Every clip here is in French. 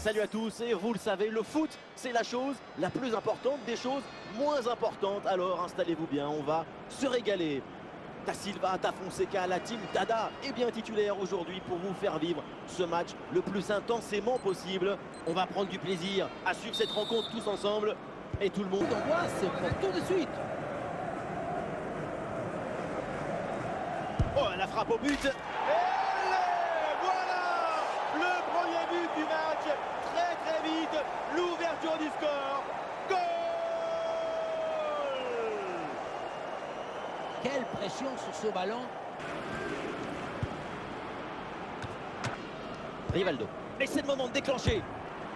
Salut à tous, et vous le savez, le foot, c'est la chose la plus importante des choses moins importantes. Alors installez-vous bien, on va se régaler. Da Silva, Da Fonseca, la team Dada est bien titulaire aujourd'hui pour vous faire vivre ce match le plus intensément possible. On va prendre du plaisir à suivre cette rencontre tous ensemble. Et tout le monde On voit, c'est pour tout de suite. Oh, la frappe au but. Et voilà le premier but du match. Très vite, l'ouverture du score. Goal! Quelle pression sur ce ballon. Rivaldo. Et c'est le moment de déclencher. Et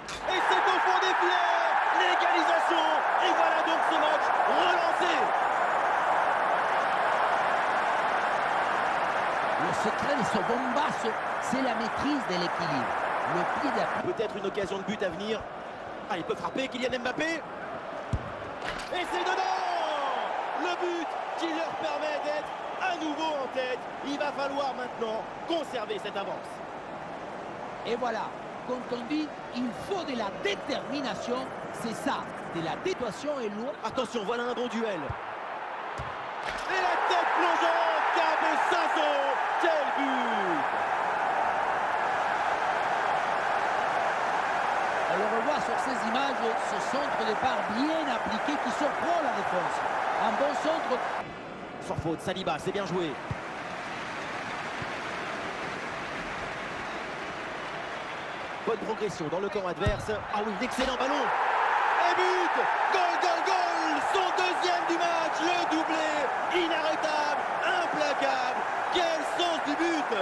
c'est au fond des filets. L'égalisation. Et voilà donc ce match relancé. Le secret de ce bombasso, c'est la maîtrise de l'équilibre. Le pied d'appui. Peut-être une occasion de but à venir. Ah, il peut frapper, Kylian Mbappé. Et c'est dedans. Le but qui leur permet d'être à nouveau en tête. Il va falloir maintenant conserver cette avance. Et voilà, quand on dit il faut de la détermination, c'est ça, de la détoison et loin. Attention, voilà un bon duel. Et la tête plongeante, Cabeçazo. Quel but! On le revoit sur ces images, ce centre de départ bien appliqué qui surprend la défense. Un bon centre. Sans faute, Saliba, c'est bien joué. Bonne progression dans le camp adverse. Ah oui, excellent ballon. Et but! Goal! Son deuxième du match, le doublé. Inarrêtable, implacable. Quel sens du but!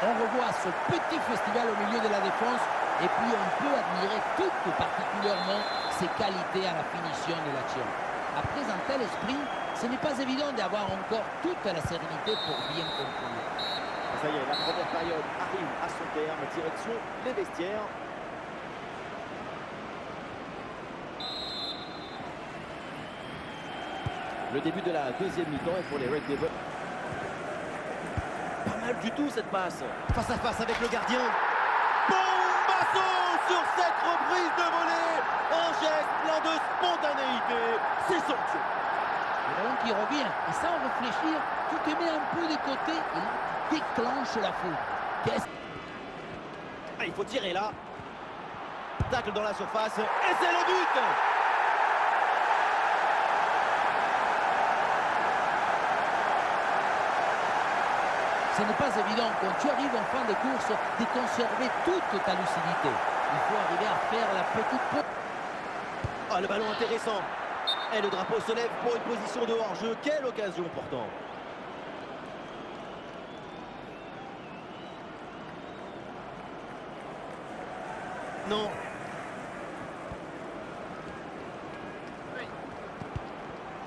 On revoit ce petit festival au milieu de la défense et puis on peut admirer tout particulièrement ses qualités à la finition de l'action. Après un tel esprit, ce n'est pas évident d'avoir encore toute la sérénité pour bien conclure. Ça y est, la première période arrive à son terme, direction les vestiaires. Le début de la deuxième mi-temps est pour les Red Devils. Pas mal du tout cette passe. Face à face avec le gardien. Bombasso sur cette reprise de volée. Un geste plein de spontanéité. C'est somptueux. Le ballon qui revient, et sans réfléchir, tu te mets un peu de côté et déclenche la foule. Ah, il faut tirer là. Tacle dans la surface. Et c'est le but! Ce n'est pas évident quand tu arrives en fin de course de conserver toute ta lucidité. Il faut arriver à faire la petite pause. Ah, le ballon intéressant. Et le drapeau se lève pour une position de hors-jeu. Quelle occasion pourtant. Non.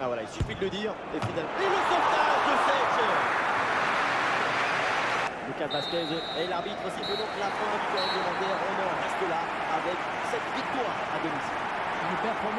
Ah voilà, il suffit de le dire. Et finalement. Et le sauvetage de Sech. Lucas Vazquez et l'arbitre siffle donc la fin du temps réglementaire. On en reste là avec cette victoire à domicile. Une performance